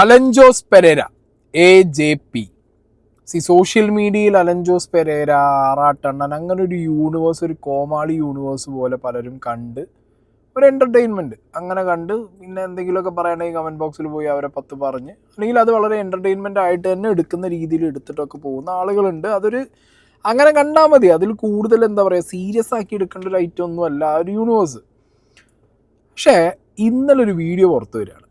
Allen Jose Pereira AJP. Social മീഡിയയിൽ അലൻ ജോസ് പെരേര, ആറാട്ടണ്ണൻ, അങ്ങനെ ഒരു യൂണിവേഴ്സ്, ഒരു കോമാളി യൂണിവേഴ്സ് പോലെ പലരും കണ്ട് ഒരു എൻ്റർടൈൻമെൻറ്റ് അങ്ങനെ കണ്ട് പിന്നെ എന്തെങ്കിലുമൊക്കെ പറയണമെങ്കിൽ കമൻറ്റ് ബോക്സിൽ പോയി അവരെ 10 പറഞ്ഞ് അല്ലെങ്കിൽ അത് വളരെ എൻ്റർടൈൻമെൻ്റ് ആയിട്ട് തന്നെ എടുക്കുന്ന രീതിയിൽ എടുത്തിട്ടൊക്കെ പോകുന്ന ആളുകളുണ്ട്. അതൊരു അങ്ങനെ കണ്ടാൽ മതി. അതിൽ കൂടുതൽ എന്താ പറയുക, സീരിയസ് ആക്കി എടുക്കേണ്ട ഒരു ഐറ്റം ഒന്നും അല്ല ആ ഒരു യൂണിവേഴ്സ്. പക്ഷേ ഇന്നലെ ഒരു വീഡിയോ പുറത്തു വരികയാണ്.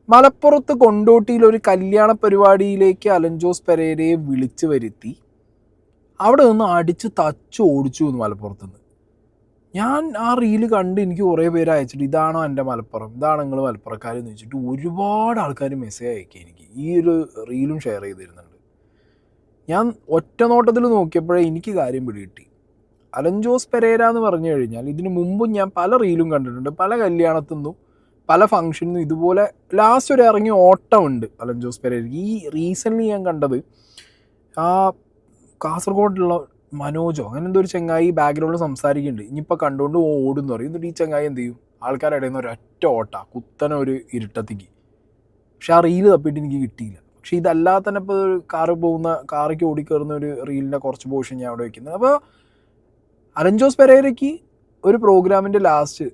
മലപ്പുറത്ത് കൊണ്ടോട്ടിയിൽ ഒരു കല്യാണ പരിപാടിയിലേക്ക് അലൻ ജോസ് പെരേരയെ വിളിച്ചു വരുത്തി അവിടെ നിന്ന് അടിച്ച് തച്ച് ഓടിച്ചു എന്ന് മലപ്പുറത്തുനിന്ന്. ഞാൻ ആ റീല് കണ്ട് എനിക്ക് കുറേ പേര് അയച്ചിട്ട് ഇതാണോ എൻ്റെ മലപ്പുറം, ഇതാണ് നിങ്ങൾ മലപ്പുറക്കാരെന്ന് വെച്ചിട്ട് ഒരുപാട് ആൾക്കാർ മെസ്സേജ് അയക്കുക. എനിക്ക് ഈ ഒരു റീലും ഷെയർ ചെയ്ത് തരുന്നുണ്ട്. ഞാൻ ഒറ്റ നോട്ടത്തിൽ നോക്കിയപ്പോഴേ എനിക്ക് കാര്യം പിടികിട്ടി. അലൻ ജോസ് പെരേര എന്ന് പറഞ്ഞു കഴിഞ്ഞാൽ ഇതിനു മുമ്പും ഞാൻ പല റീലും കണ്ടിട്ടുണ്ട്. പല കല്യാണത്തുനിന്നും പല ഫംഗ്ഷനും ഇതുപോലെ ലാസ്റ്റ് ഒരു ഇറങ്ങിയ ഓട്ടമുണ്ട് അലൻ ജോസ് പെരേര. ഈ റീസെൻ്റ്ലി ഞാൻ കണ്ടത് ആ കാസർഗോഡുള്ള മനോജോ അങ്ങനെ എന്തോ ഒരു ചങ്ങായി ബാക്ക്ഗ്രൗണ്ടിൽ സംസാരിക്കുന്നുണ്ട്. ഇനിയിപ്പോൾ കണ്ടുകൊണ്ട് ഓടുന്നു പറയും. എന്നിട്ട് ഈ ചങ്ങായി എന്ത് ചെയ്യും, ആൾക്കാരുടെ ഇടയിൽ നിന്ന് ഒരൊറ്റ ഓട്ട കുത്തനെ ഒരു ഇരുട്ടത്തേക്ക്. പക്ഷെ ആ റീല് തപ്പിയിട്ട് എനിക്ക് കിട്ടിയില്ല. പക്ഷെ ഇതല്ലാതെ തന്നെ ഇപ്പോൾ ഒരു കാറിക്ക് ഓടിക്കയറുന്ന ഒരു റീലിൻ്റെ കുറച്ച് പോർഷൻ ഞാൻ അവിടെ വയ്ക്കുന്നത്. അപ്പോൾ അലൻ ജോസ് പെരേരയ്ക്ക് ഒരു പ്രോഗ്രാമിൻ്റെ ലാസ്റ്റ്,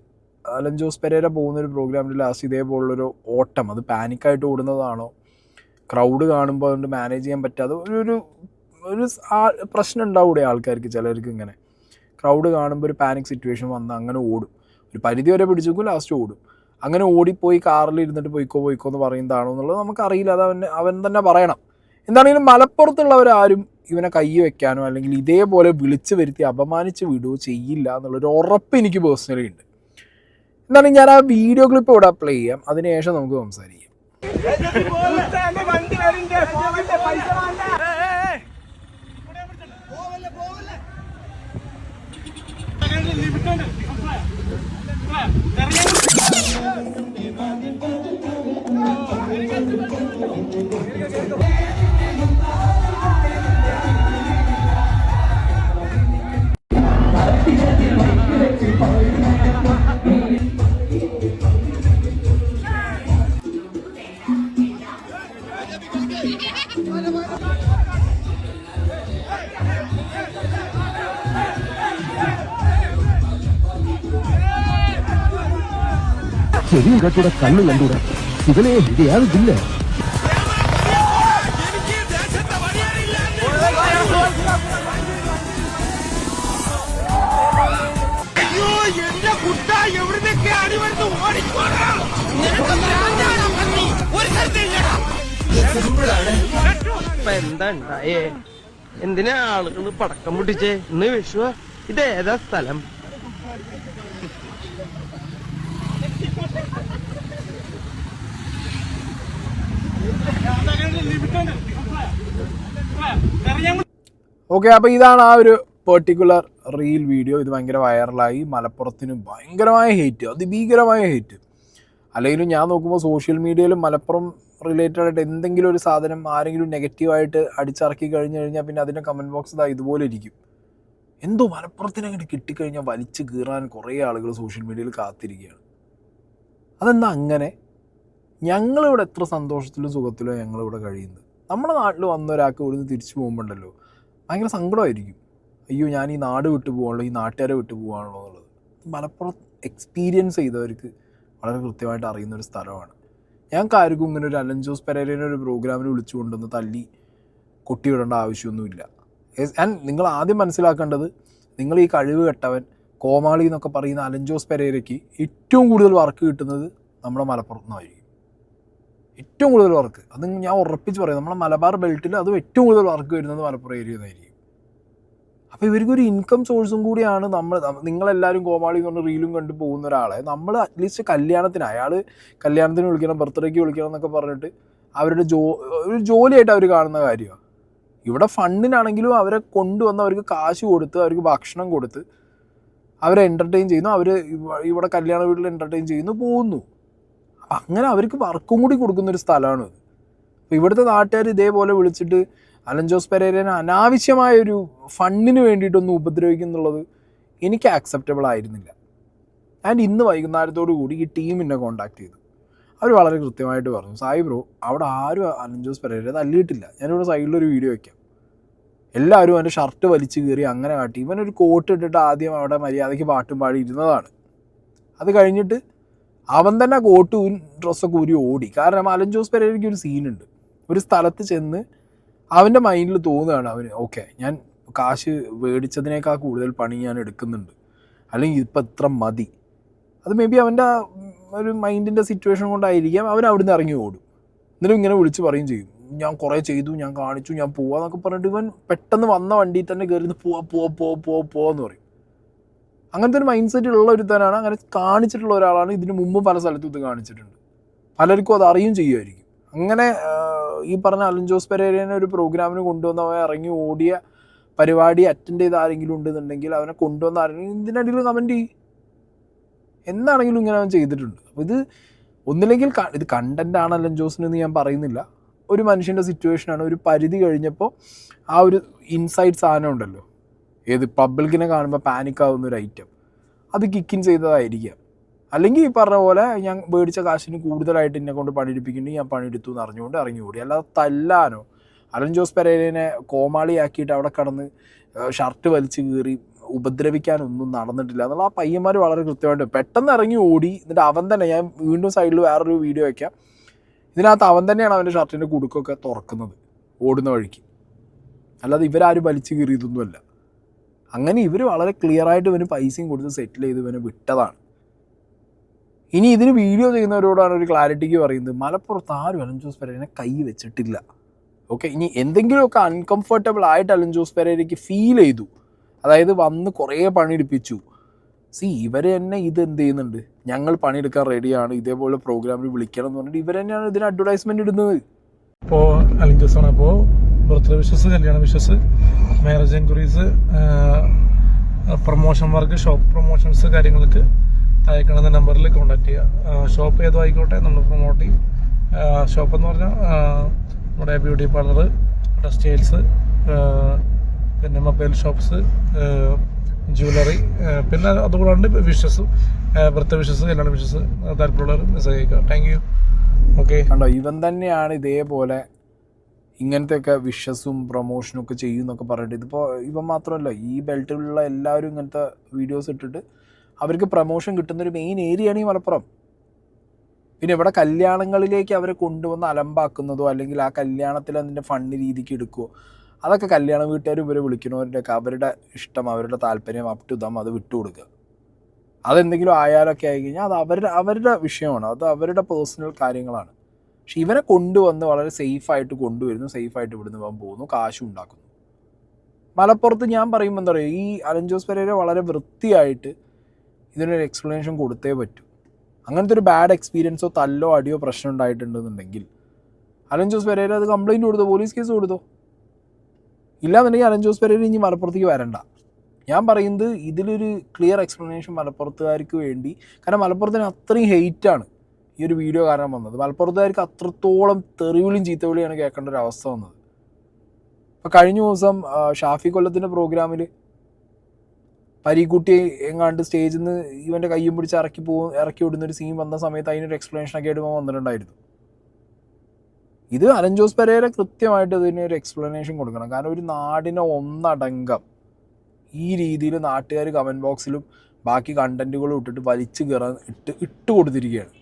അലൻ ജോസ് പെരേര പോകുന്ന ഒരു പ്രോഗ്രാമിൻ്റെ ലാസ്റ്റ് ഇതേപോലുള്ളൊരു ഓട്ടം, അത് പാനിക്കായിട്ട് ഓടുന്നതാണോ, ക്രൗഡ് കാണുമ്പോൾ അതുകൊണ്ട് മാനേജ് ചെയ്യാൻ പറ്റാതെ ഒരു പ്രശ്നം ഉണ്ടാവൂടെ ആൾക്കാർക്ക്, ചിലർക്ക് ഇങ്ങനെ ക്രൗഡ് കാണുമ്പോൾ ഒരു പാനിക് സിറ്റുവേഷൻ വന്ന് അങ്ങനെ ഓടും. ഒരു പരിധി വരെ പിടിച്ചേക്കും, ലാസ്റ്റ് ഓടും. അങ്ങനെ ഓടിപ്പോയി കാറിൽ ഇരുന്നിട്ട് പോയിക്കോ എന്ന് പറയുന്നതാണോ എന്നുള്ളത് നമുക്കറിയില്ല. അത് അവൻ തന്നെ പറയണം. എന്താണെങ്കിലും മലപ്പുറത്തുള്ളവരാരും ഇവനെ കൈ വെക്കാനോ അല്ലെങ്കിൽ ഇതേപോലെ വിളിച്ചു വരുത്തി അപമാനിച്ച് വിടുകയോ ചെയ്യില്ല എന്നുള്ളൊരു ഉറപ്പ് എനിക്ക് പേഴ്സണലി ഉണ്ട്. എന്നാലും ഞാൻ ആ വീഡിയോ ക്ലിപ്പ് ഇവിടെ പ്ലേ ചെയ്യാം, അതിനുശേഷം നമുക്ക് സംസാരിക്കാം. ചെവിയും കെട്ടൂടെ കണ്ണും കണ്ടൂടെ, ഇവനെ ഇതയാതില്ല. എന്താ ഉണ്ടായേ? എന്തിനാ ആളുകൾ പടക്കം പൊട്ടിച്ചേ? ഇന്ന് വിഷുവാ. ഇതേതാ സ്ഥലം? ഓക്കെ, അപ്പോൾ ഇതാണ് ആ ഒരു പെർട്ടിക്കുലർ റീൽ വീഡിയോ. ഇത് ഭയങ്കര വൈറലായി. മലപ്പുറത്തിന് ഭയങ്കരമായ ഹേറ്റ്, അതിഭീകരമായ ഹേറ്റ്. അല്ലെങ്കിലും ഞാൻ നോക്കുമ്പോൾ സോഷ്യൽ മീഡിയയിലും മലപ്പുറം റിലേറ്റഡ് ആയിട്ട് എന്തെങ്കിലും ഒരു സാധനം ആരെങ്കിലും നെഗറ്റീവായിട്ട് അടിച്ചിറക്കി കഴിഞ്ഞാൽ പിന്നെ അതിൻ്റെ കമൻറ്റ് ബോക്സ് ഇതാ ഇതുപോലെ ഇരിക്കും. എന്തോ മലപ്പുറത്തിന് അങ്ങോട്ട് കിട്ടിക്കഴിഞ്ഞാൽ വലിച്ചു കീറാൻ കുറേ ആളുകൾ സോഷ്യൽ മീഡിയയിൽ കാത്തിരിക്കുകയാണ്. അതെന്താ അങ്ങനെ? ഞങ്ങളിവിടെ എത്ര സന്തോഷത്തിലും സുഖത്തിലും ഞങ്ങളിവിടെ കഴിയുന്നത്. നമ്മുടെ നാട്ടിൽ വന്ന ഒരാൾക്ക് ഇവിടുന്ന് തിരിച്ചു പോകുമ്പോണ്ടല്ലോ ഭയങ്കര സങ്കടമായിരിക്കും. അയ്യോ, ഞാൻ ഈ നാട് വിട്ടു പോകാണല്ലോ, ഈ നാട്ടുകാരെ വിട്ടു പോകാണല്ലോ എന്നുള്ളത്. മലപ്പുറം എക്സ്പീരിയൻസ് ചെയ്തവർക്ക് വളരെ കൃത്യമായിട്ട് അറിയുന്നൊരു സ്ഥലമാണ്. ഞങ്ങൾക്ക് ആർക്കും ഇങ്ങനെ ഒരു അലൻ ജോസ് പെരേരനെ ഒരു പ്രോഗ്രാമിന് വിളിച്ചു കൊണ്ടുവന്ന് തല്ലി കൊട്ടിവിടേണ്ട ആവശ്യമൊന്നുമില്ല. നിങ്ങൾ ആദ്യം മനസ്സിലാക്കേണ്ടത്, നിങ്ങൾ ഈ കഴിവ് കെട്ടവൻ കോമാളി എന്നൊക്കെ പറയുന്ന അലൻ ജോസ് പെരേരയ്ക്ക് ഏറ്റവും കൂടുതൽ വർക്ക് കിട്ടുന്നത് നമ്മുടെ മലപ്പുറത്ത് നിന്നായിരിക്കും. ഏറ്റവും കൂടുതൽ വർക്ക്, അത് ഞാൻ ഉറപ്പിച്ച് പറയും, നമ്മുടെ മലബാർ ബെൽറ്റിൽ അതും ഏറ്റവും കൂടുതൽ വർക്ക് വരുന്നത് മലപ്പുറം ഏരിയ നിന്നായിരിക്കും. അപ്പോൾ ഇവർക്കൊരു ഇൻകം സോഴ്സും കൂടിയാണ്. നിങ്ങളെല്ലാവരും കോമാളി കൊണ്ട് റീലും കണ്ട് പോകുന്ന ഒരാളെ നമ്മൾ അറ്റ്ലീസ്റ്റ് കല്യാണത്തിന്, അയാൾ കല്യാണത്തിന് വിളിക്കണം, ബർത്ത്ഡേക്ക് വിളിക്കണം എന്നൊക്കെ പറഞ്ഞിട്ട് അവരുടെ ഒരു ജോലിയായിട്ട് അവർ കാണുന്ന കാര്യമാണ്. ഇവിടെ ഫണ്ടിനാണെങ്കിലും അവരെ കൊണ്ടുവന്ന് അവർക്ക് കാശ് കൊടുത്ത് അവർക്ക് ഭക്ഷണം കൊടുത്ത് അവരെ എൻ്റർടൈൻ ചെയ്യുന്നു, അവർ ഇവിടെ കല്യാണ വീട്ടിൽ എൻ്റർടൈൻ ചെയ്യുന്നു, പോകുന്നു. അപ്പം അങ്ങനെ അവർക്ക് വർക്കും കൂടി കൊടുക്കുന്നൊരു സ്ഥലമാണ്. അപ്പോൾ ഇവിടുത്തെ നാട്ടുകാർ ഇതേപോലെ വിളിച്ചിട്ട് അലൻ ജോസ് പെരേരനെ അനാവശ്യമായൊരു ഫണ്ടിന് വേണ്ടിയിട്ടൊന്ന് ഉപദ്രവിക്കുന്നുള്ളത് എനിക്ക് ആക്സെപ്റ്റബിൾ ആയിരുന്നില്ല. ആൻഡ് ഇന്ന് വൈകുന്നേരത്തോടു കൂടി ഈ ടീം എന്നെ കോൺടാക്ട് ചെയ്തു. അവർ വളരെ കൃത്യമായിട്ട് പറഞ്ഞു, സായി ബ്രോ അവിടെ ആരും അലൻ ജോസ് പെരേര തല്ലിയിട്ടില്ല. ഞാനിവിടെ സൈഡിലൊരു വീഡിയോ വയ്ക്കാം. എല്ലാവരും അവൻ്റെ ഷർട്ട് വലിച്ചു കീറി അങ്ങനെ കാട്ടി. ഇവനൊരു കോട്ട് ഇട്ടിട്ട് ആദ്യം അവിടെ മര്യാദയ്ക്ക് പാട്ടും പാടി ഇരുന്നതാണ്. അത് കഴിഞ്ഞിട്ട് അവൻ തന്നെ കോട്ട് ഡ്രസ്സൊക്കെ ഊരി ഓടി. കാരണം അലൻ ജോസ് പെരേരയ്ക്ക് ഒരു സീനുണ്ട്. ഒരു സ്ഥലത്ത് ചെന്ന് അവൻ്റെ മൈൻഡിൽ തോന്നുകയാണ് അവന്, ഓക്കെ ഞാൻ കാശ് മേടിച്ചതിനേക്കാൾ കൂടുതൽ പണി ഞാൻ എടുക്കുന്നുണ്ട്, അല്ലെങ്കിൽ ഇപ്പം ഇത്ര മതി. അത് മേ ബി അവൻ്റെ ഒരു മൈൻഡിൻ്റെ സിറ്റുവേഷൻ കൊണ്ടായിരിക്കാം. അവൻ അവിടുന്ന് ഇറങ്ങി ഓടും. എന്നിട്ടും ഇങ്ങനെ വിളിച്ച് പറയും ചെയ്യും, ഞാൻ കുറേ ചെയ്തു, ഞാൻ കാണിച്ചു, ഞാൻ പോവാന്നൊക്കെ പറഞ്ഞിട്ട് ഇവൻ പെട്ടെന്ന് വന്ന വണ്ടിയിൽ തന്നെ കയറി പോവാന്ന് പറയും. അങ്ങനത്തെ ഒരു മൈൻഡ് സെറ്റ് ഉള്ള ഒരുത്തനാണ്, അങ്ങനെ കാണിച്ചിട്ടുള്ള ഒരാളാണ്. ഇതിന് മുമ്പ് പല സ്ഥലത്തും ഇത് കാണിച്ചിട്ടുണ്ട്. പലർക്കും അത് അറിയും ചെയ്യുമായിരിക്കും. അങ്ങനെ ഈ പറഞ്ഞ അലൻ ജോസ് പെരേരനെ ഒരു പ്രോഗ്രാമിന് കൊണ്ടുവന്ന് അവൻ ഇറങ്ങി ഓടിയ പരിപാടി അറ്റൻഡ് ചെയ്ത് ആരെങ്കിലും ഉണ്ടെന്നുണ്ടെങ്കിൽ അവനെ കൊണ്ടുവന്ന ആരെങ്കിലും ഇതിനടിയിൽ കമൻറ്റ് ചെയ്യും. എന്താണെങ്കിലും ഇങ്ങനെ അവൻ ചെയ്തിട്ടുണ്ട്. അപ്പോൾ ഇത് ഒന്നില്ലെങ്കിൽ ഇത് കണ്ടൻ്റ് ആണ് അലൻ ജോസിനെന്ന് ഞാൻ പറയുന്നില്ല. ഒരു മനുഷ്യൻ്റെ സിറ്റുവേഷനാണ്. ഒരു പരിധി കഴിഞ്ഞപ്പോൾ ആ ഒരു ഇൻസൈഡ് സാധനം ഉണ്ടല്ലോ, ഏത് പബ്ലിക്കിനെ കാണുമ്പോൾ പാനിക്കാവുന്ന ഒരു ഐറ്റം, അത് കിക്കിൻ ചെയ്തതായിരിക്കാം. അല്ലെങ്കിൽ ഈ പറഞ്ഞ പോലെ ഞാൻ മേടിച്ച കാശിന് കൂടുതലായിട്ട് എന്നെ കൊണ്ട് പണിയെടുപ്പിക്കുന്നുണ്ട്, ഞാൻ പണിയെടുത്തു എന്ന് അറിഞ്ഞുകൊണ്ട് ഇറങ്ങി ഓടി. അല്ലാതെ തല്ലാനോ അലൻ ജോസ് പെരേരനെ കോമാളിയാക്കിയിട്ട് അവിടെ കടന്ന് ഷർട്ട് വലിച്ചു കീറി ഉപദ്രവിക്കാനൊന്നും നടന്നിട്ടില്ല എന്നുള്ള ആ പയ്യന്മാർ വളരെ കൃത്യമായിട്ട് പെട്ടെന്ന് ഇറങ്ങി ഓടി. എന്നിട്ട് അവൻ തന്നെ, ഞാൻ വീണ്ടും സൈഡിൽ വേറൊരു വീഡിയോ വയ്ക്കാം, ഇതിനകത്ത് അവൻ തന്നെയാണ് അവൻ്റെ ഷർട്ടിൻ്റെ കുടുക്കൊക്കെ തുറക്കുന്നത് ഓടുന്ന വഴിക്ക്. അല്ലാതെ ഇവരാരും വലിച്ചു കീറിയതൊന്നുമല്ല. അങ്ങനെ ഇവർ വളരെ ക്ലിയറായിട്ട് ഇവന് പൈസയും കൊടുത്ത് സെറ്റിൽ ചെയ്ത് ഇവനെ വിട്ടതാണ്. ഇനി ഇതിന് വീഡിയോ ചെയ്യുന്നവരോടാണ് ഒരു ക്ലാരിറ്റിക്ക് പറയുന്നത്, മലപ്പുറത്ത് ആരും അലൻ ജോസ് പെരേരനെ കൈ വെച്ചിട്ടില്ല. ഓക്കെ, ഇനി എന്തെങ്കിലുമൊക്കെ അൺകംഫർട്ടബിൾ ആയിട്ട് അലൻ ജോസ് പെരേരയ്ക്ക് ഫീൽ ചെയ്തു, അതായത് വന്ന് കുറേ പണിയെടുപ്പിച്ചു, ഇവർ തന്നെ ഇത് എന്ത് ചെയ്യുന്നുണ്ട്, ഞങ്ങൾ പണിയെടുക്കാൻ റെഡിയാണ്, ഇതേപോലെ പ്രോഗ്രാമിൽ വിളിക്കണം എന്ന് പറഞ്ഞിട്ട് ഇവർ തന്നെയാണ് ഇതിന് അഡ്വർടൈസ്മെൻറ്റ് ഇടുന്നത്. ഇപ്പോൾ അലൻ ജോസാണ്. അപ്പോൾ ബർത്ത്ഡേ വിഷസ്, കല്യാണ wishes, marriage enquiries, promotion work, shop promotions കാര്യങ്ങൾക്ക് താഴെ കാണുന്ന നമ്പറിൽ കോൺടാക്ട് ചെയ്യുക. ഷോപ്പ് ഏതോ ആയിക്കോട്ടെ, നമ്മൾ പ്രൊമോട്ട് ചെയ്യും. ഷോപ്പ് എന്ന് പറഞ്ഞാൽ നമ്മുടെ ബ്യൂട്ടി പാർലർ, ടെക്സ്റ്റൈൽസ്, പിന്നെ മൊബൈൽ ഷോപ്സ്, ജ്വല്ലറി, പിന്നെ അതുകൂടാണ്ട് വിഷസ്, ബർത്ത്ഡേ വിഷസ്, കല്യാണ വിഷസ് താല്പര്യമുള്ളവർ മെസ്സേജ് അയക്കുക. Thank you. ഓക്കെ, കണ്ടോ, ഇവൻ തന്നെയാണ് ഇതേപോലെ ഇങ്ങനത്തെയൊക്കെ വിഷസും പ്രൊമോഷനും ഒക്കെ ചെയ്യും എന്നൊക്കെ പറഞ്ഞിട്ട്. ഇതിപ്പോൾ ഇവൻ മാത്രമല്ല, ഈ ബെൽറ്റിലുള്ള എല്ലാവരും ഇങ്ങനത്തെ വീഡിയോസ് ഇട്ടിട്ട് അവർക്ക് പ്രൊമോഷൻ കിട്ടുന്നൊരു മെയിൻ ഏരിയയാണ് ഈ മലപ്പുറം. പിന്നെ ഇവിടെ കല്യാണങ്ങളിലേക്ക് അവരെ കൊണ്ടുവന്ന് അലമ്പാക്കുന്നതോ അല്ലെങ്കിൽ ആ കല്യാണത്തിൽ അതിൻ്റെ ഫണ്ട് രീതിക്ക് എടുക്കുകയോ, അതൊക്കെ കല്യാണ വീട്ടുകാർ ഇവരെ വിളിക്കുന്നവരുടെയൊക്കെ അവരുടെ ഇഷ്ടം, അവരുടെ താല്പര്യം, അപ് ടു ദം, അത് വിട്ടുകൊടുക്കുക. അതെന്തെങ്കിലും ആയാലൊക്കെ ആയിക്കഴിഞ്ഞാൽ അത് അവരുടെ വിഷയമാണ്, അത് അവരുടെ പേഴ്സണൽ കാര്യങ്ങളാണ്. പക്ഷെ ഇവനെ കൊണ്ടുവന്ന് വളരെ സേഫായിട്ട് കൊണ്ടുവരുന്നു, സേഫായിട്ട് ഇവിടുന്ന് പോകാൻ പോകുന്നു, കാശും ഉണ്ടാക്കുന്നു. മലപ്പുറത്ത് ഞാൻ പറയുമ്പോൾ എന്താ പറയുക, ഈ അലൻ ജോസ് പെരേര വളരെ വൃത്തിയായിട്ട് ഇതിനൊരു എക്സ്പ്ലനേഷൻ കൊടുത്തേ പറ്റൂ. അങ്ങനത്തെ ഒരു ബാഡ് എക്സ്പീരിയൻസോ തല്ലോ അടിയോ പ്രശ്നം ഉണ്ടായിട്ടുണ്ടെന്നുണ്ടെങ്കിൽ അലൻ ജോസ് പെരേര അത് കംപ്ലയിൻറ്റ് കൊടുത്തോ, പോലീസ് കേസ് കൊടുത്തോ. ഇല്ലാന്നുണ്ടെങ്കിൽ അലൻ ജോസ് പെരേര ഇനി മലപ്പുറത്തേക്ക് വരണ്ട. ഞാൻ പറയുന്നത് ഇതിലൊരു ക്ലിയർ എക്സ്പ്ലനേഷൻ മലപ്പുറത്തുകാർക്ക് വേണ്ടി, കാരണം മലപ്പുറത്തിന് അത്രയും ഹെയ്റ്റാണ് ഈ ഒരു വീഡിയോ കാരണം വന്നത്. മലപ്പുറത്തുകാർക്ക് അത്രത്തോളം തെറിവിളിയും ചീത്തവിളിയാണ് കേൾക്കേണ്ട ഒരു അവസ്ഥ വന്നത്. ഇപ്പോൾ കഴിഞ്ഞ ദിവസം ഷാഫി കൊല്ലത്തിൻ്റെ പ്രോഗ്രാമിൽ പരീക്കുട്ടി എങ്ങാണ്ട് സ്റ്റേജിൽ നിന്ന് ഇവൻ്റെ കയ്യും പിടിച്ച് ഇറക്കി വിടുന്നൊരു സീൻ വന്ന സമയത്ത് അതിനൊരു എക്സ്പ്ലനേഷനൊക്കെ ആയിട്ട് വന്നിട്ടുണ്ടായിരുന്നു. ഇത് അലൻ ജോസ് പെരേര കൃത്യമായിട്ട് ഇതിനൊരു എക്സ്പ്ലനേഷൻ കൊടുക്കണം. കാരണം ഒരു നാടിനെ ഒന്നടങ്കം ഈ രീതിയിൽ നാട്ടുകാർ കമൻറ്റ് ബോക്സിലും ബാക്കി കണ്ടൻറ്റുകളും ഇട്ടിട്ട് വലിച്ചു കയറാൻ ഇട്ട് കൊടുത്തിരിക്കുകയാണ്.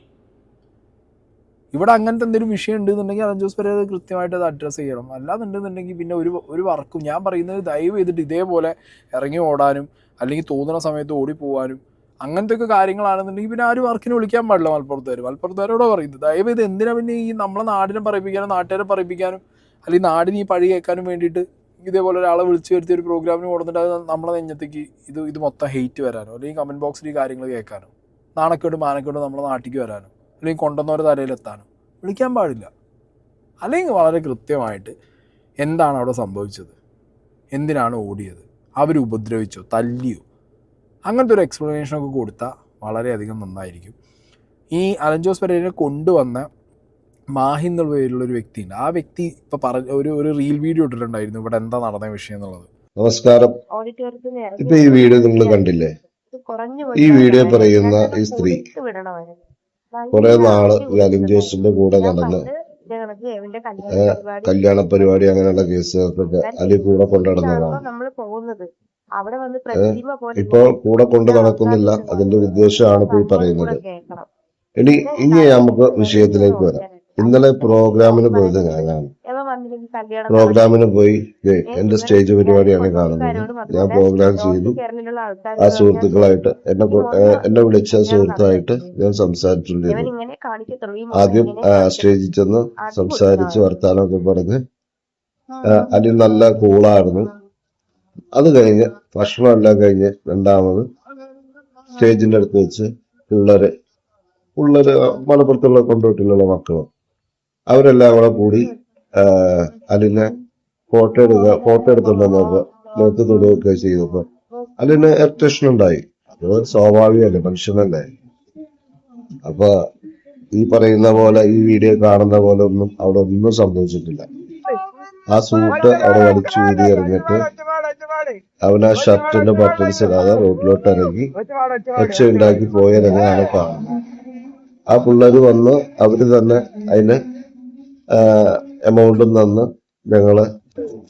ഇവിടെ അങ്ങനത്തെ എന്തെങ്കിലും വിഷയം ഉണ്ടെന്നുണ്ടെങ്കിൽ അലൻ ജോസ് പെരേര കൃത്യമായിട്ട് അത് അഡ്രസ്സ് ചെയ്യണം. അല്ലാന്നുണ്ടെന്നുണ്ടെങ്കിൽ പിന്നെ ഒരു വർക്കും, ഞാൻ പറയുന്നത് ദയവ് ചെയ്തിട്ട് ഇതേപോലെ ഇറങ്ങി ഓടാനും അല്ലെങ്കിൽ തോന്നുന്ന സമയത്ത് ഓടിപ്പോവാനും അങ്ങനത്തെ ഒക്കെ കാര്യങ്ങളാണെന്നുണ്ടെങ്കിൽ പിന്നെ ആരും വർക്കിന് വിളിക്കാൻ പാടില്ല. മലപ്പുറത്തുകാരോടോ പറയുന്നത് ദയവ് ചെയ്ത് എന്തിനാ പിന്നെ ഈ നമ്മളെ നാടിനെ പറയിപ്പിക്കാനും നാട്ടുകാരെ പറയിപ്പിക്കാനും അല്ലെങ്കിൽ നാടിന് ഈ പഴി കേൾക്കാനും വേണ്ടിയിട്ട് ഇതേപോലെ ഒരാളെ വിളിച്ചു വരുത്തി ഒരു പ്രോഗ്രാമിന് കൊടുത്തിട്ട് അത് നമ്മളെ നെഞ്ഞത്തേക്ക് ഇത് മൊത്തം ഹെയ്റ്റ് വരാനോ അല്ലെങ്കിൽ കമൻറ്റ് ബോക്സിൽ ഈ കാര്യങ്ങൾ കേൾക്കാനോ നാണക്കേട് മാനക്കേട് നമ്മളെ നാട്ടിലേക്ക് വരാനോ അല്ലെങ്കിൽ കൊണ്ടുവന്നവരെ തലയിലെത്താനോ വിളിക്കാൻ പാടില്ല. അല്ലെങ്കിൽ വളരെ കൃത്യമായിട്ട് എന്താണ് അവിടെ സംഭവിച്ചത്, എന്തിനാണ് ഓടിയത്, അവർ ഉപദ്രവിച്ചോ തല്ലിയോ, അങ്ങനത്തെ ഒരു എക്സ്പ്ലനേഷനൊക്കെ കൊടുത്താൽ വളരെയധികം നന്നായിരിക്കും. ഈ അലൻ ജോസ് പെരേരനെ കൊണ്ടുവന്ന മാഹി എന്നുള്ള പേരുള്ളൊരു വ്യക്തിയുണ്ട്. ആ വ്യക്തി ഇപ്പോൾ ഒരു റീൽ വീഡിയോ ഇട്ടിട്ടുണ്ടായിരുന്നു ഇവിടെ എന്താ നടന്ന വിഷയം എന്നുള്ളത്. നമസ്കാരം. ഇപ്പൊ ഈ വീഡിയോ നിങ്ങൾ കണ്ടില്ലേ? ഈ വീഡിയോ പറയുന്ന ഈ സ്ത്രീ കുറെ നാള് ഈ അലിഞ്ചേഴ്സിന്റെ കൂടെ നടന്ന് കല്യാണ പരിപാടി അങ്ങനെയുള്ള കേസുകൾക്കൊക്കെ അലി കൂടെ കൊണ്ടു നടന്നതാണ്. ഇപ്പൊ കൂടെ കൊണ്ട് നടക്കുന്നില്ല, അതിന്റെ ഉദ്ദേശമാണ് ഇപ്പൊ ഈ പറയുന്നത്. ഇനി നമുക്ക് വിഷയത്തിലേക്ക് വരാം. ഇന്നലെ പ്രോഗ്രാമിന് പോയത് ഞാനാണ്. പ്രോഗ്രാമിന് പോയി എന്റെ സ്റ്റേജ് പരിപാടിയാണ് കാണുന്നത്. ഞാൻ പ്രോഗ്രാം ചെയ്തു. ആ സുഹൃത്തുക്കളായിട്ട് എന്നെ വിളിച്ച സുഹൃത്തായിട്ട് ഞാൻ സംസാരിച്ചുകൊണ്ടിരുന്നു. ആദ്യം സ്റ്റേജിൽ ചെന്ന് സംസാരിച്ച് വർത്താനമൊക്കെ പറഞ്ഞ് അലി നല്ല കൂളായിരുന്നു. അത് കഴിഞ്ഞ് ഭക്ഷണം എല്ലാം കഴിഞ്ഞ് രണ്ടാമത് സ്റ്റേജിന്റെ അടുത്ത് വെച്ച് പിള്ളേര് മലപ്പുറത്തുള്ള കൊണ്ടോട്ടിലുള്ള മക്കളും അവരെല്ലാം കൂടെ കൂടി അലിനെ ഫോട്ടോ എടുത്തുണ്ടെന്നൊക്കെ നോക്കി തൊടുകയൊക്കെ ചെയ്തപ്പോ അലിന് ഇറിറ്റേഷൻ ഉണ്ടായി. അത് സ്വാഭാവികമല്ലേ, മനുഷ്യനല്ലേ. അപ്പൊ ഈ പറയുന്ന പോലെ ഈ വീഡിയോ കാണുന്ന പോലെ ഒന്നും അവിടെ ഒന്നും സംഭവിച്ചിട്ടില്ല. ആ സൂട്ട് അവിടെ വലിച്ചു വീതി എറിഞ്ഞിട്ട് അവൻ ആ ഷർട്ടിന്റെ ബട്ടൺസ് ഇടാതെ റോഡിലോട്ട് ഇറങ്ങി ഒച്ച ഉണ്ടാക്കി പോയ രംഗമാണ് കാണുന്നത്. ആ പിള്ളേര് വന്ന് അവര് തന്നെ അതിന് എമൗണ്ടും തന്ന് ഞങ്ങള്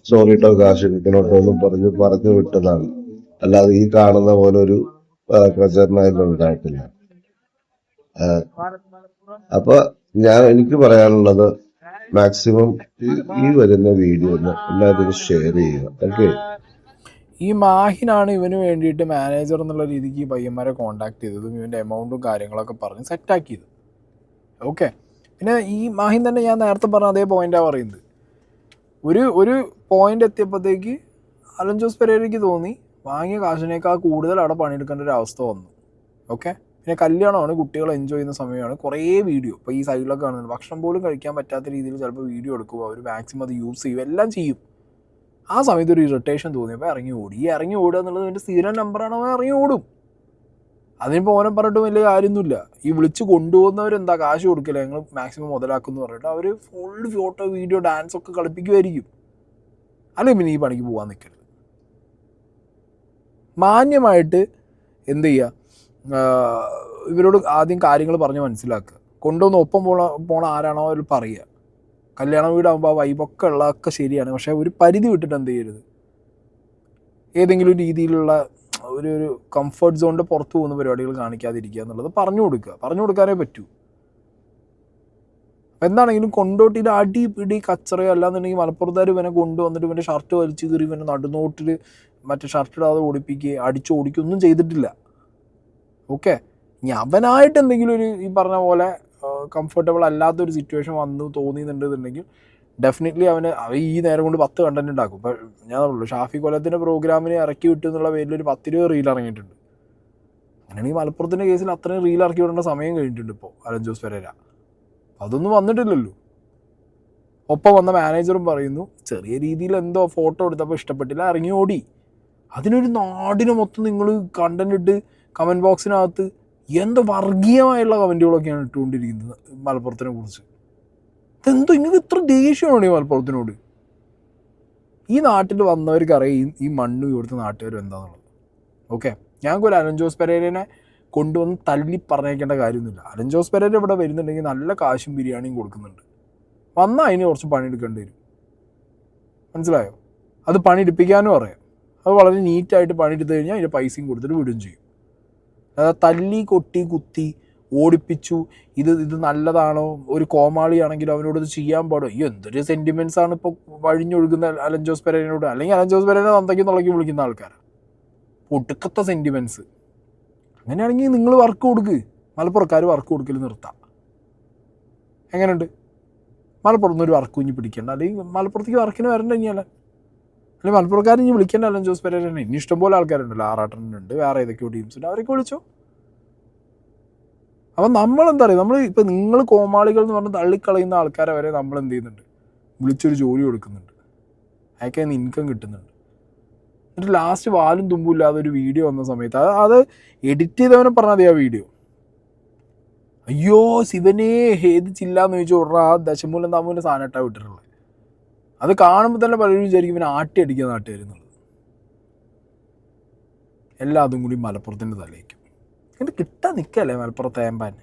സോറിട്ടോ കാശ് കിട്ടണോട്ടോ എന്നും പറഞ്ഞു വിട്ടതാണ്. അല്ലാതെ ഈ കാണുന്ന പോലെ ഒരു പ്രചരണം അതിലുണ്ടായിട്ടില്ല. അപ്പൊ എനിക്ക് പറയാനുള്ളത്, മാക്സിമം ഈ വരുന്ന വീഡിയോ എല്ലാവരും ഷെയർ ചെയ്യുക. ഓക്കെ. ഈ മാഹിനാണ് ഇവന് വേണ്ടിയിട്ട് മാനേജർ എന്നുള്ള രീതിക്ക് ഈ പയ്യന്മാരെ കോൺടാക്ട് ചെയ്തതും ഇവൻ്റെ എമൗണ്ടും കാര്യങ്ങളൊക്കെ പറഞ്ഞ് സെറ്റാക്കിയത്. ഓക്കെ. പിന്നെ ഈ മാഹിൻ തന്നെ ഞാൻ നേരത്തെ പറഞ്ഞ അതേ പോയിൻ്റാണ് പറയുന്നത്. ഒരു പോയിന്റ് എത്തിയപ്പോഴത്തേക്ക് അലൻ ജോസ് പെരേരയ്ക്ക് തോന്നി വാങ്ങിയ കാശിനേക്കാൾ കൂടുതൽ അവിടെ പണിയെടുക്കേണ്ട ഒരു അവസ്ഥ വന്നു. ഓക്കെ. പിന്നെ കല്യാണമാണ്, കുട്ടികൾ എൻജോയ് ചെയ്യുന്ന സമയമാണ്. കുറേ വീഡിയോ ഇപ്പോൾ ഈ സൈഡിലൊക്കെ കാണുന്നുണ്ട്. ഭക്ഷണം പോലും കഴിക്കാൻ പറ്റാത്ത രീതിയിൽ ചിലപ്പോൾ വീഡിയോ എടുക്കുക, അവർ മാക്സിമം അത് യൂസ് ചെയ്യും, എല്ലാം ചെയ്യും. ആ സമയത്ത് ഒരു ഇറിറ്റേഷൻ തോന്നിയപ്പോൾ ഇറങ്ങി ഓടുക എന്നുള്ളത് എൻ്റെ സ്ഥിരം നമ്പറാണ്. അവൻ ഇറങ്ങി ഓടും. അതിനിപ്പോൾ ഓനെ പറഞ്ഞിട്ട് വലിയ കാര്യമൊന്നുമില്ല. ഈ വിളിച്ച് കൊണ്ടുപോകുന്നവരെന്താ കാശ് കൊടുക്കില്ല, ഞങ്ങൾ മാക്സിമം മുതലാക്കുമെന്ന് പറഞ്ഞിട്ട് അവർ ഫുൾ ഫോട്ടോ വീഡിയോ ഡാൻസ് ഒക്കെ കളിപ്പിക്കുമായിരിക്കും. അല്ലെങ്കിൽ പിന്നെ ഈ പണിക്ക് പോകാൻ നിൽക്കരുത്. മാന്യമായിട്ട് എന്ത് ചെയ്യുക, ഇവരോട് ആദ്യം കാര്യങ്ങൾ പറഞ്ഞ് മനസ്സിലാക്കുക. കൊണ്ടുവന്ന് ഒപ്പം പോണ ആരാണോ അവർ പറയുക. കല്യാണ വീടാകുമ്പോൾ ആ വൈബൊക്കെ ഉള്ളതൊക്കെ ശരിയാണ്, പക്ഷേ ഒരു പരിധി വിട്ടിട്ട് എന്ത് ചെയ്യരുത്, ഏതെങ്കിലും രീതിയിലുള്ള ഒരു കംഫർട്ട് സോണിൻ്റെ പുറത്ത് പോകുന്ന പരിപാടികൾ കാണിക്കാതിരിക്കുക എന്നുള്ളത് പറഞ്ഞു കൊടുക്കാനേ പറ്റൂ. എന്താണെങ്കിലും കൊണ്ടോട്ടിയിൽ അടി പിടി കച്ചറയോ അല്ലാന്നുണ്ടെങ്കിൽ മലപ്പുറത്തുകാർ ഇവനെ കൊണ്ടുവന്നിട്ട് ഇവൻ്റെ ഷർട്ട് വലിച്ചു കയറി ഇവനെ നടുനോട്ടിൽ മറ്റേ ഷർട്ട് ഇടാതെ ഓടിപ്പിക്കുകയും ഓടിക്കൊന്നും ചെയ്തിട്ടില്ല. ഓക്കെ. ഇനി അവനായിട്ട് എന്തെങ്കിലും ഈ പറഞ്ഞ പോലെ കംഫർട്ടബിൾ അല്ലാത്തൊരു സിറ്റുവേഷൻ വന്നു തോന്നിയെന്നുണ്ടെന്നുണ്ടെങ്കിൽ ഡെഫിനറ്റ്ലി അവൻ ഈ നേരം കൊണ്ട് 10 കണ്ടന്റ് ഉണ്ടാക്കും. ഇപ്പം ഞാൻ പറഞ്ഞുള്ളൂ, ഷാഫി കൊല്ലത്തിൻ്റെ പ്രോഗ്രാമിന് ഇറക്കി വിട്ടു എന്നുള്ള പേരിൽ ഒരു 10-20 റീൽ ഇറങ്ങിയിട്ടുണ്ട്. അങ്ങനെയാണെങ്കിൽ മലപ്പുറത്തിൻ്റെ കേസിൽ അത്രയും റീൽ ഇറക്കി വിടേണ്ട സമയം കഴിഞ്ഞിട്ടുണ്ട് ഇപ്പോൾ അലൻ ജോസ് പെരേര. അതൊന്നും വന്നിട്ടില്ലല്ലോ. ഒപ്പം വന്ന മാനേജറും പറയുന്നു ചെറിയ രീതിയിൽ എന്തോ ഫോട്ടോ എടുത്തപ്പോൾ ഇഷ്ടപ്പെട്ടില്ല, ഇറങ്ങി ഓടി. അതിനൊരു നാടിനെ മൊത്തം നിങ്ങൾ കണ്ടന്റ് ഇട്ട് കമൻറ്റ് ബോക്സിനകത്ത് എന്തോ വർഗീയമായുള്ള കമൻറ്റുകളൊക്കെയാണ് ഇട്ടുകൊണ്ടിരിക്കുന്നത് മലപ്പുറത്തിനെ കുറിച്ച്. ഇതെന്തോ ഇങ്ങനെ ഇത്ര ദേഷ്യമാണ് ഈ മലപ്പുറത്തിനോട്. ഈ നാട്ടിൽ വന്നവർക്കറിയാം ഈ മണ്ണും ഇവിടുത്തെ നാട്ടുകാരും എന്താണെന്നുള്ളത്. ഓക്കെ. ഞങ്ങൾക്കൊരു അലൻ ജോസ് പെരേരനെ കൊണ്ടുവന്ന് തല്ലി പറഞ്ഞേക്കേണ്ട കാര്യമൊന്നുമില്ല. അലൻ ജോസ് പെരേര ഇവിടെ വരുന്നുണ്ടെങ്കിൽ നല്ല കാശും ബിരിയാണിയും കൊടുക്കുന്നുണ്ട്. വന്നാൽ അതിന് കുറച്ച് പണിയെടുക്കേണ്ടി വരും. മനസ്സിലായോ? അത് പണിയെടുപ്പിക്കാനും അറിയാം. അത് വളരെ നീറ്റായിട്ട് പണിയെടുത്ത് കഴിഞ്ഞാൽ അതിൻ്റെ പൈസയും കൊടുത്തിട്ട് വിടുകയും ചെയ്യും. അതായത് തല്ലി കൊട്ടി കുത്തി ഓടിപ്പിച്ചു ഇത് നല്ലതാണോ, ഒരു കോമാളിയാണെങ്കിലും അവനോട് ഇത് ചെയ്യാൻ പാടും. എന്തൊരു സെൻറ്റിമെൻറ്റ്സ് ആണ് ഇപ്പോൾ വഴിഞ്ഞൊഴുകുന്ന അലൻ ജോസ് പെരേരനോട്. അല്ലെങ്കിൽ അലൻ ജോസ് പെരേരനെ നന്തയ്ക്ക് തുളക്കി വിളിക്കുന്ന ആൾക്കാരാണ്. ഒടുക്കത്തെ സെൻറ്റിമെൻറ്റ്സ്. അങ്ങനെയാണെങ്കിൽ നിങ്ങൾ വർക്ക് കൊടുക്ക്. മലപ്പുറക്കാർ വർക്ക് കൊടുക്കൽ നിർത്താം. എങ്ങനെയുണ്ട്? മലപ്പുറത്ത് നിന്ന് ഒരു വർക്ക് കുഞ്ഞ് പിടിക്കേണ്ട, അല്ലെങ്കിൽ മലപ്പുറത്തേക്ക് വർക്കിന് വരണ്ട കഴിഞ്ഞാൽ, അല്ലെങ്കിൽ മലപ്പുറക്കാരൻ ഇനി വിളിക്കേണ്ട അലൻ ജോസ് പെരേരനെ. ഇനി ഇഷ്ടംപോലെ ആൾക്കാരുണ്ടല്ലോ, ആറാട്ടനുണ്ട്, വേറെ ഏതൊക്കെയോ ടീംസുണ്ട്, അവരൊക്കെ വിളിച്ചോ. അപ്പം നമ്മളെന്താ പറയുക, നമ്മൾ ഇപ്പം നിങ്ങൾ കോമാളികൾ എന്ന് പറഞ്ഞ് തള്ളിക്കളയുന്ന ആൾക്കാരെ വരെ നമ്മൾ എന്ത് ചെയ്യുന്നുണ്ട്, വിളിച്ചൊരു ജോലി കൊടുക്കുന്നുണ്ട്, അയാൾക്ക് അതിന് ഇൻകം കിട്ടുന്നുണ്ട്. എന്നിട്ട് ലാസ്റ്റ് വാലും തുമ്പും ഇല്ലാതെ ഒരു വീഡിയോ വന്ന സമയത്ത് അത് എഡിറ്റ് ചെയ്തവനെ പറഞ്ഞാൽ മതി. ആ വീഡിയോ അയ്യോ ശിവനെ ഹേദിച്ചില്ലാന്ന് ചോദിച്ചു ഉടനെ ആ ദശമൂലം താമൂലം സാധനം ഇട്ടാണ് വിട്ടിട്ടുള്ളത്. അത് കാണുമ്പോൾ തന്നെ പലരും വിചാരിക്കും ഇവനെ ആട്ടി അടിക്കുക നാട്ടുകാരെന്നുള്ളത്. എല്ലാം അതും കൂടി മലപ്പുറത്തിൻ്റെ തലയ്ക്കും. എന്നിട്ട് കിട്ടാൻ നിൽക്കല്ലേ മലപ്പുറത്ത് ഏമ്പാൻ.